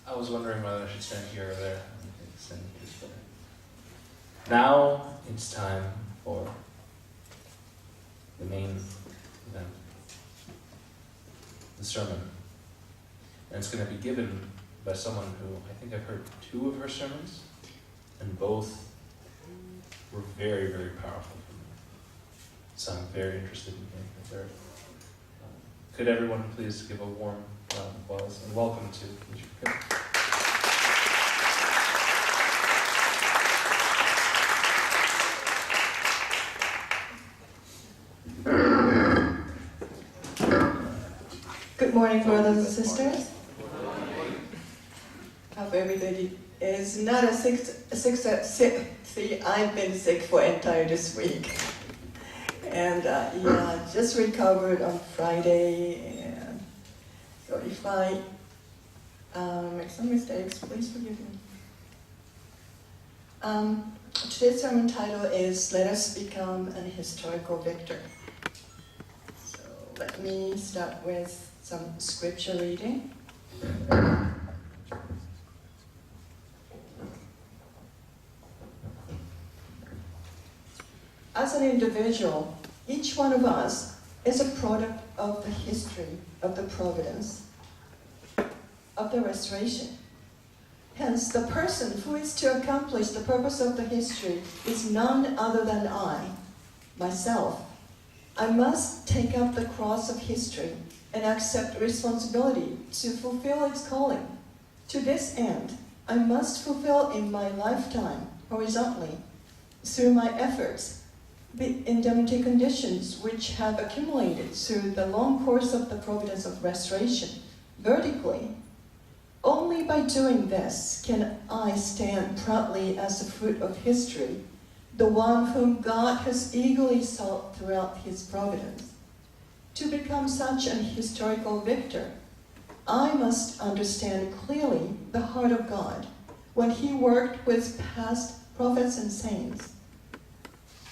I was wondering whether I should stand here or there. I think standing here is better. Now it's time for the main event, the sermon. And it's going to be given by someone who I think I've heard 2 of her sermons, and both were very, very powerful for me. So I'm very interested in hearing the third. Could everyone please give a warm round of applause and welcome to Michiko. Good morning, brothers and sisters. Hope everybody is not sick. See, I've been sick for entire this week. And just recovered on Friday. And so if I make some mistakes, please forgive me. Today's sermon title is Let Us Become an Historical Victor. So let me start with some scripture reading. As an individual, each one of us is a product of the history, of the providence, of the restoration. Hence, the person who is to accomplish the purpose of the history is none other than I, myself. I must take up the cross of history and accept responsibility to fulfill its calling. To this end, I must fulfill in my lifetime, horizontally, through my efforts, the indemnity conditions which have accumulated through the long course of the providence of restoration, vertically. Only by doing this can I stand proudly as the fruit of history, the one whom God has eagerly sought throughout his providence. To become such an historical victor, I must understand clearly the heart of God when he worked with past prophets and saints,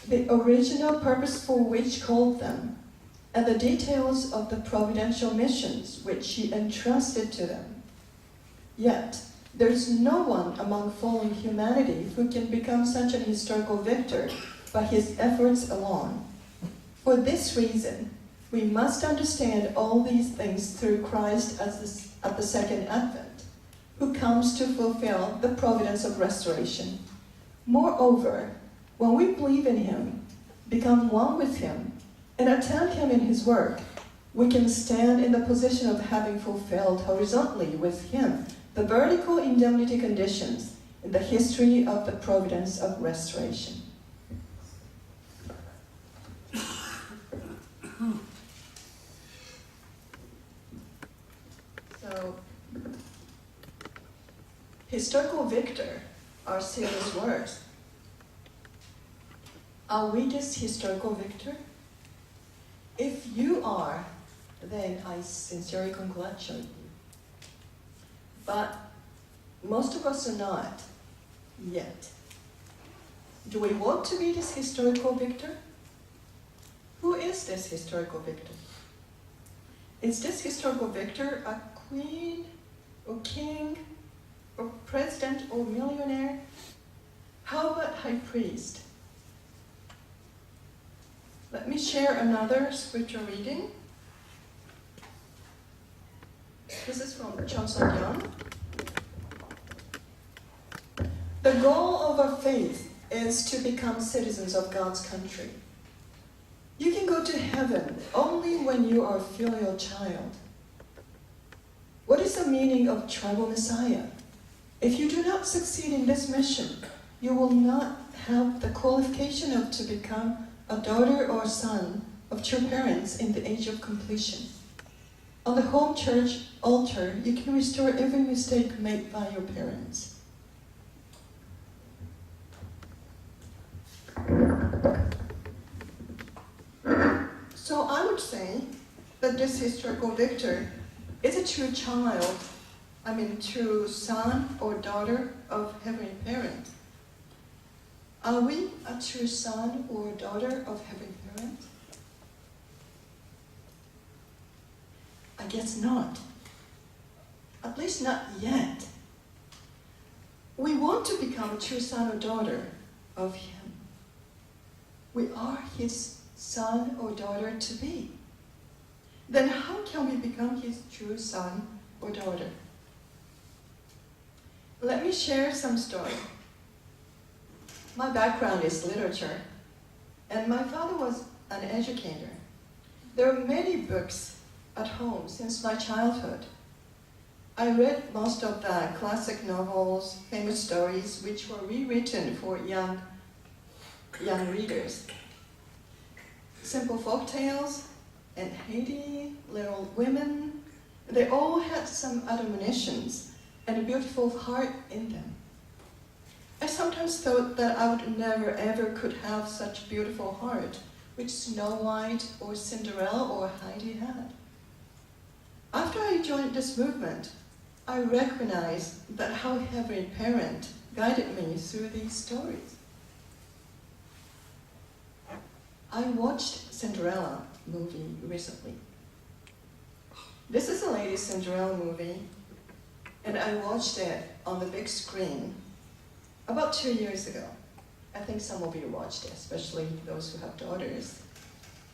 the original purpose for which called them, and the details of the providential missions which he entrusted to them. Yet, there is no one among fallen humanity who can become such an historical victor by his efforts alone. For this reason, we must understand all these things through Christ at the second advent, who comes to fulfill the providence of restoration. Moreover, when we believe in him, become one with him, and attend him in his work, we can stand in the position of having fulfilled horizontally with him the vertical indemnity conditions in the history of the providence of restoration. So, historical victor are serious words. Are we this historical victor? If you are, then I sincerely congratulate you. But most of us are not yet. Do we want to be this historical victor? Who is this historical victor? Is this historical victor a queen or king or president or millionaire? How about high priest? Let me share another scripture reading. This is from Johnson Young. The goal of our faith is to become citizens of God's country. You can go to heaven only when you are a filial child. What is the meaning of tribal Messiah? If you do not succeed in this mission, you will not have the qualification to become a daughter or son of true parents in the age of completion. On the home church altar, you can restore every mistake made by your parents. So I would say that this historical victor is a true child, true son or daughter of heavenly parents. Are we a true son or daughter of heavenly parents? I guess not. At least not yet. we want to become a true son or daughter of him. We are his son or daughter to be. Then how can we become his true son or daughter? Let me share some story. My background is literature, and my father was an educator. There are many books at home since my childhood. I read most of the classic novels, famous stories, which were rewritten for young readers. Simple folk tales, and Haiti, Little Women, they all had some admonitions and a beautiful heart in them. I sometimes thought that I would never ever could have such beautiful heart which Snow White or Cinderella or Heidi had. After I joined this movement, I recognized that how Heavenly Parent guided me through these stories. I watched Cinderella movie recently. This is the latest Cinderella movie, and I watched it on the big screen about 2 years ago. I think some of you watched it, especially those who have daughters.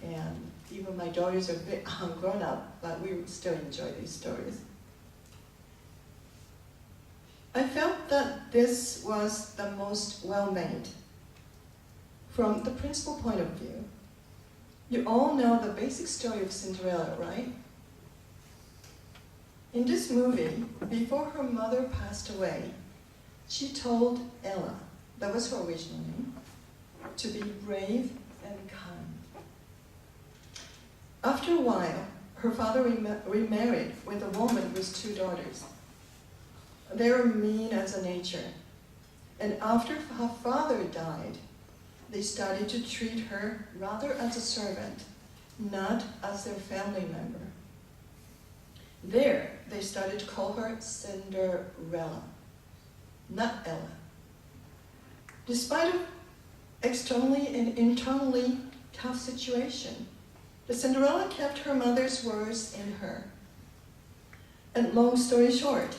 And even my daughters are a bit grown up, but we still enjoy these stories. I felt that this was the most well-made. From the principal point of view, you all know the basic story of Cinderella, right? In this movie, before her mother passed away, she told Ella, that was her original name, to be brave and kind. After a while, her father remarried with a woman with 2 daughters. They were mean as a nature, and after her father died, they started to treat her rather as a servant, not as their family member. There, they started to call her Cinderella, not Ella. Despite an externally and internally tough situation, the Cinderella kept her mother's words in her. And long story short,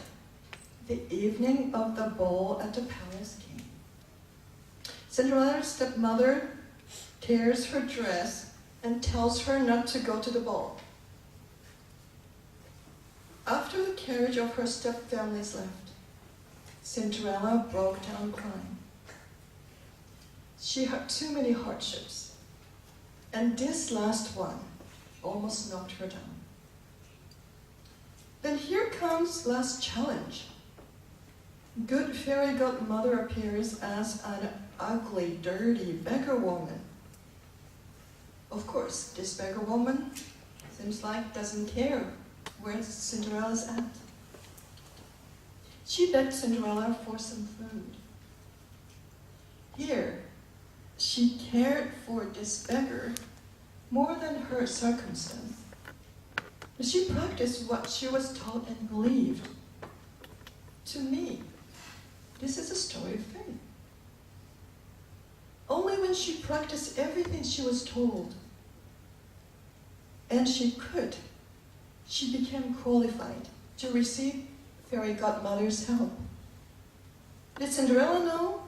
the evening of the ball at the palace came. Cinderella's stepmother tears her dress and tells her not to go to the ball. After the carriage of her stepfamilies left, Cinderella broke down crying. She had too many hardships, and this last one almost knocked her down. Then here comes last challenge. Good fairy godmother appears as an ugly, dirty beggar woman. Of course, this beggar woman seems like doesn't care where Cinderella's at. She begged Cinderella for some food. Here, she cared for this beggar more than her circumstance. She practiced what she was taught and believed. To me, this is a story of faith. Only when she practiced everything she was told, and she could, she became qualified to receive fairy godmother's help. Did Cinderella know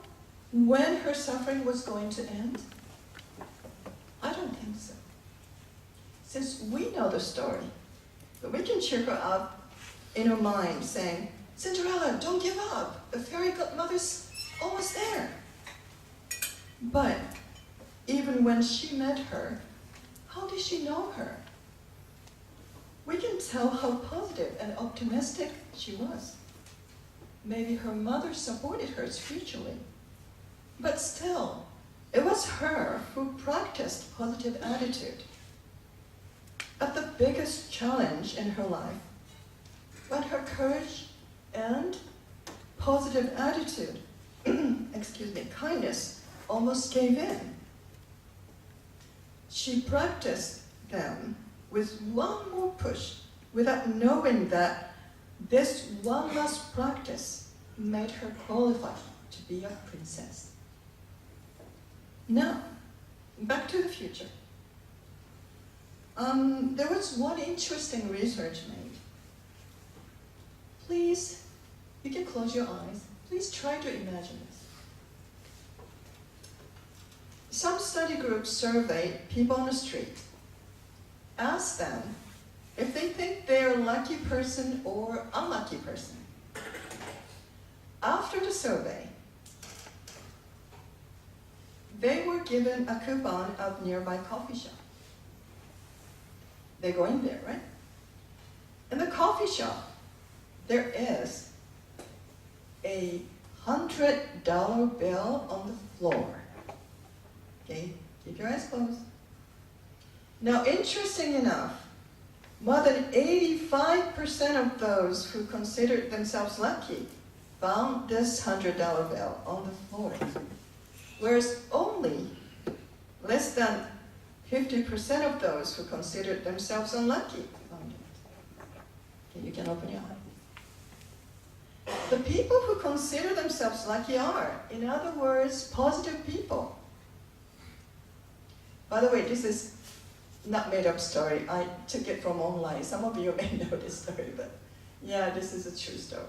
when her suffering was going to end? I don't think so. Since we know the story, but we can cheer her up in her mind, saying, Cinderella, don't give up. The fairy godmother's almost there. But even when she met her, how did she know her? We can tell how positive and optimistic she was. Maybe her mother supported her spiritually. But still, it was her who practiced positive attitude. At the biggest challenge in her life, when her courage and positive attitude, kindness, almost gave in. She practiced them with one more push without knowing that this one last practice made her qualified to be a princess. Now, back to the future. There was one interesting research made. Please, you can close your eyes. Please Please try to imagine this. Some study groups surveyed people on the street, asked them if they think they're a lucky person or unlucky person. After the survey, they were given a coupon of nearby coffee shop. They go in there, right? In the coffee shop, there is a $100 bill on the floor. Okay, keep your eyes closed. Now, interesting enough, more than 85% of those who considered themselves lucky found this $100 bill on the floor, whereas only less than 50% of those who considered themselves unlucky found it. Okay, you can open your eyes. The people who consider themselves lucky are, in other words, positive people. By the way, this is not made up story. I took it from online. Some of you may know this story, but yeah, this is a true story.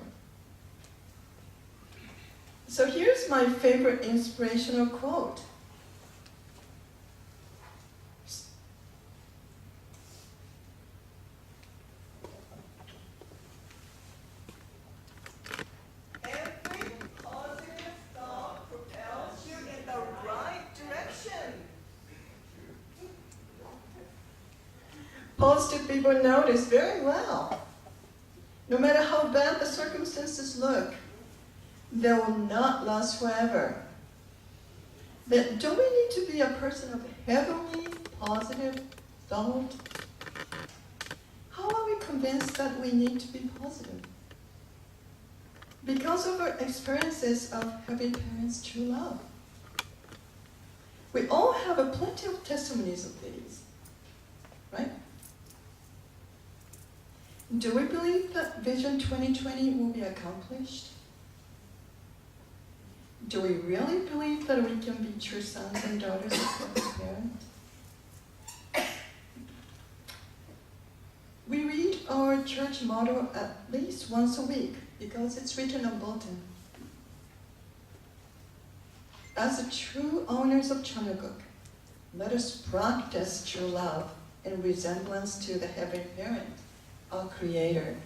So here's my favorite inspirational quote. Every positive thought propels you in the right direction. Positive people know this very well. No matter how bad the circumstances look, they will not last forever. But do we need to be a person of heavenly, positive thought? How are we convinced that we need to be positive? Because of our experiences of having parents' true love. We all have plenty of testimonies of these, right? Do we believe that Vision 2020 will be accomplished? Do we really believe that we can be true sons and daughters of God's parent? We read our church motto at least once a week because it's written on bulletin. As the true owners of Chanuguk, let us practice true love in resemblance to the Heavenly Parent, our Creator.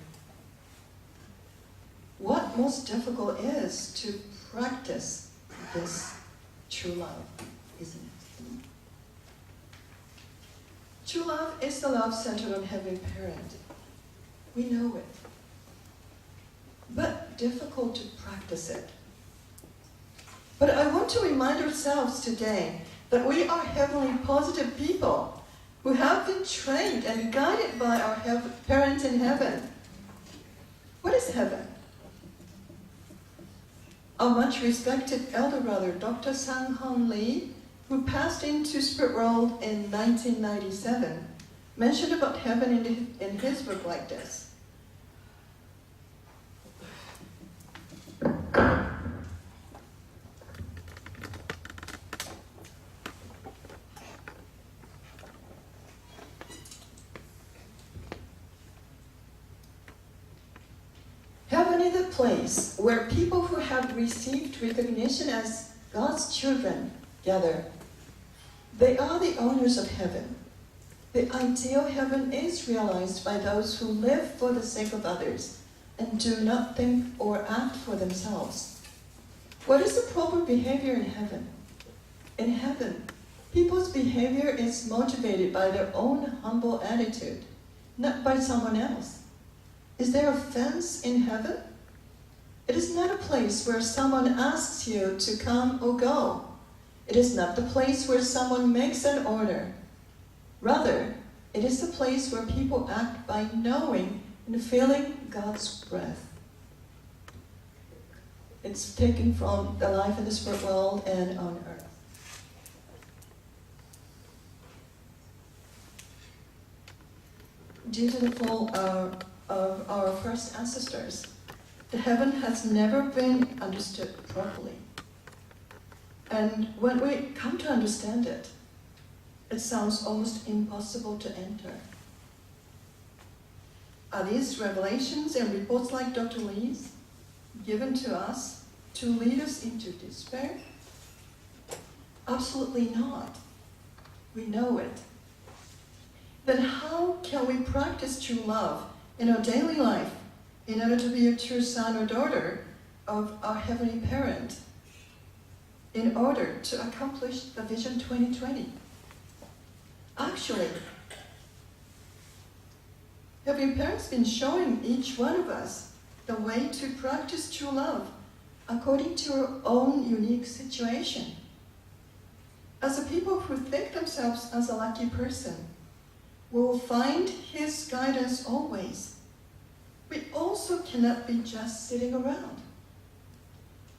What most difficult is to practice this true love, isn't it? True love is the love centered on Heavenly Parent. We know it. But difficult to practice it. But I want to remind ourselves today that we are heavenly positive people who have been trained and guided by our parent in heaven. What is heaven? Our much respected elder brother, Dr. Sang-Hong Lee, who passed into spirit world in 1997, mentioned about heaven in his book like this. Heaven is a place where people who have received recognition as God's children gather. They are the owners of heaven. The ideal heaven is realized by those who live for the sake of others and do not think or act for themselves. What is the proper behavior in heaven? In heaven, people's behavior is motivated by their own humble attitude, not by someone else. Is there offense in heaven? It is not a place where someone asks you to come or go. It is not the place where someone makes an order. Rather, it is the place where people act by knowing and feeling God's breath. It's taken from the life in the spirit world and on earth. Due to the fall of our first ancestors, the heaven has never been understood properly. And when we come to understand it, it sounds almost impossible to enter. Are these revelations and reports like Dr. Lee's given to us to lead us into despair? Absolutely not. We know it. Then how can we practice true love in our daily life in order to be a true son or daughter of our Heavenly Parent, in order to accomplish the Vision 2020? Actually, Heavenly Parent's been showing each one of us the way to practice true love according to our own unique situation. As a people who think themselves as a lucky person, we will find His guidance always. We also cannot be just sitting around.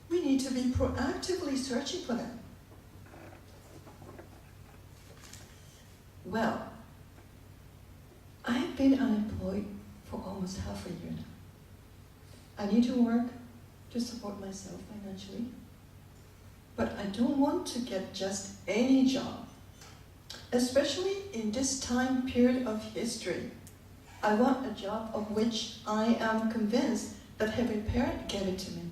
We need to be proactively searching for them. Well, I've been unemployed for almost half a year now. I need to work to support myself financially, but I don't want to get just any job, especially in this time period of history. I want a job of which I am convinced that Heavenly Parent gave it to me.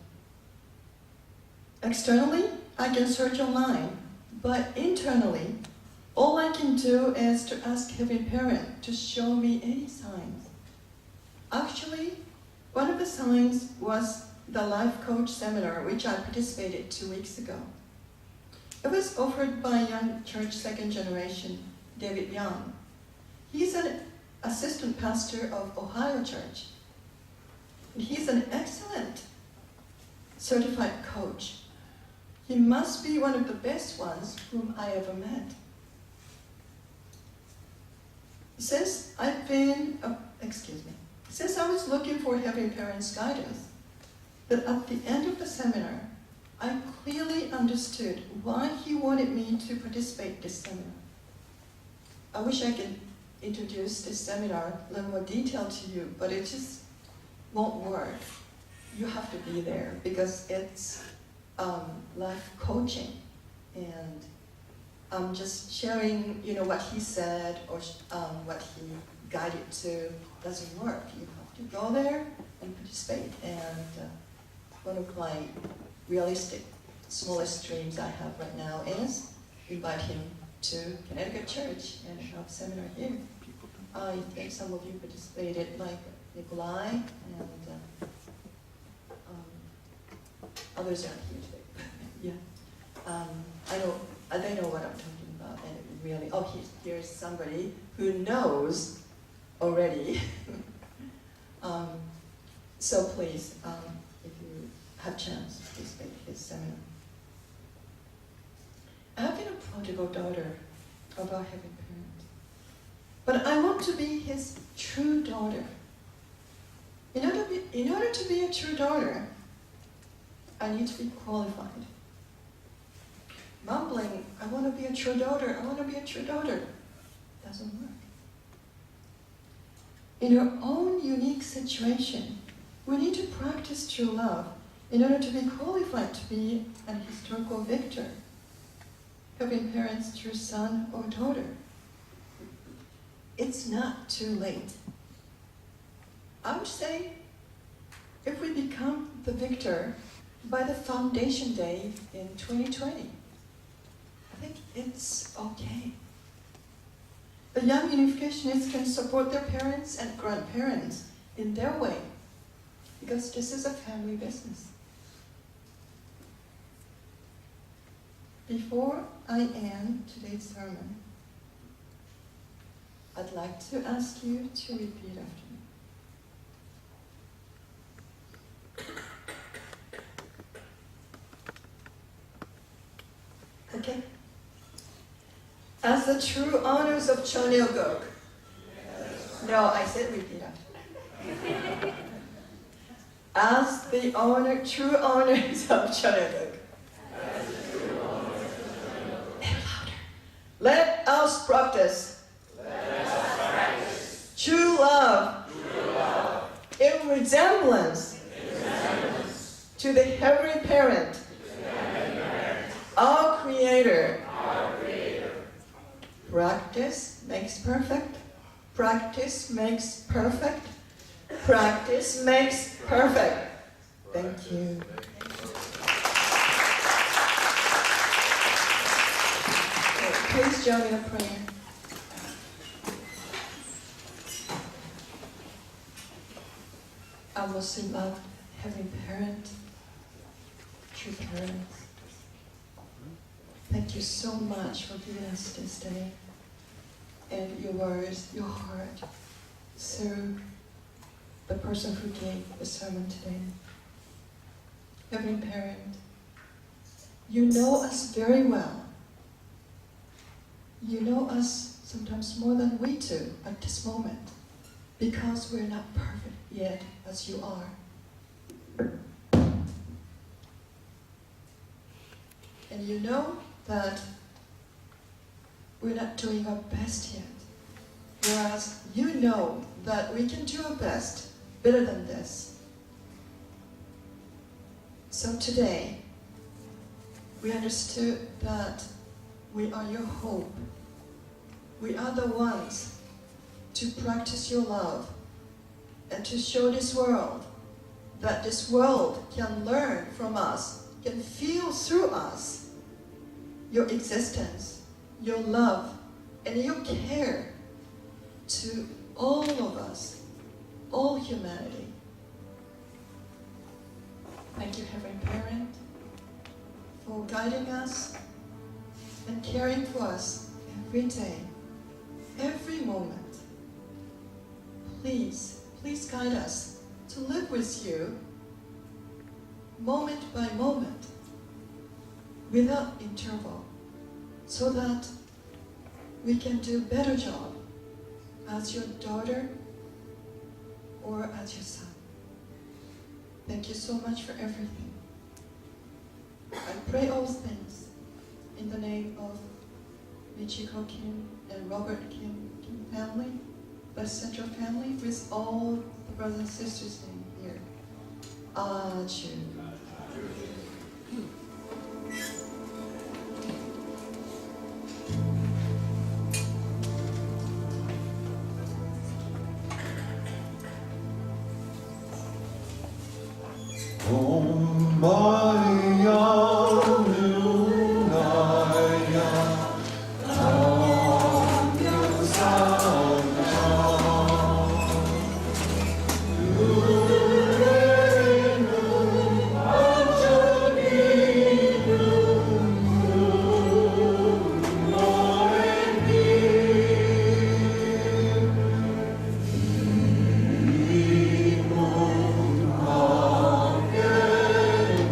Externally, I can search online, but internally, all I can do is to ask Heavenly Parent to show me any signs. Actually, one of the signs was the life coach seminar, which I participated 2 weeks ago. It was offered by young church second generation, David Young. He's an assistant pastor of Ohio Church. And he's an excellent certified coach. He must be one of the best ones whom I ever met. Since I was looking for Heavenly Parent's guidance, but at the end of the seminar, I clearly understood why he wanted me to participate in this seminar. I wish I could introduce this seminar in a little more detail to you, but it just won't work. You have to be there because it's life coaching, and I'm just sharing, what he said or what he guided to doesn't work. You have to go there and participate. And one of my realistic, smallest dreams I have right now is invite him to Connecticut Church and have a seminar here. I think some of you participated, like Nikolai, and others aren't here today. Yeah, they know what I'm talking about, and it really. Oh, here's somebody who knows already. So please, if you have chance, participate in his seminar. I've been a prodigal daughter of our Heavenly Parent, but I want to be His true daughter. In order to be a true daughter, I need to be qualified. Mumbling, I want to be a true daughter, I want to be a true daughter, doesn't work. In our own unique situation, we need to practice true love in order to be qualified to be an historical victor, Heavenly Parent's true son or daughter. It's not too late. I would say if we become the victor by the foundation day in 2020, I think it's okay. The young unificationists can support their parents and grandparents in their way, because this is a family business. Before I end today's sermon, I'd like to ask you to repeat after me. Okay? As the true honors of Cheonyeoguk. No, I said repeat after me. As the true honors of Cheonyeoguk. Let us practice true love in resemblance to the Heavenly Parent, our Creator. Practice makes perfect. Practice makes perfect. Practice makes perfect. Thank you. Please join in a prayer. Our most loved Heavenly Parent, true parents, thank you so much for giving us this day and your words, your heart, through the person who gave the sermon today. Heavenly Parent, you know us very well. You know us sometimes more than we do at this moment, because we're not perfect yet as you are. And you know that we're not doing our best yet, whereas you know that we can do our best better than this. So today, we understood that we are your hope. We are the ones to practice your love and to show this world that this world can learn from us, can feel through us your existence, your love, and your care to all of us, all humanity. Thank you, Heavenly Parent, for guiding us and caring for us every day, every moment. Please guide us to live with you moment by moment, without interval, so that we can do a better job as your daughter or as your son. Thank you so much for everything. I pray all things in the name of Michiko Kim and Robert Kim family, the Central family, with all the brothers and sisters in here. Aju.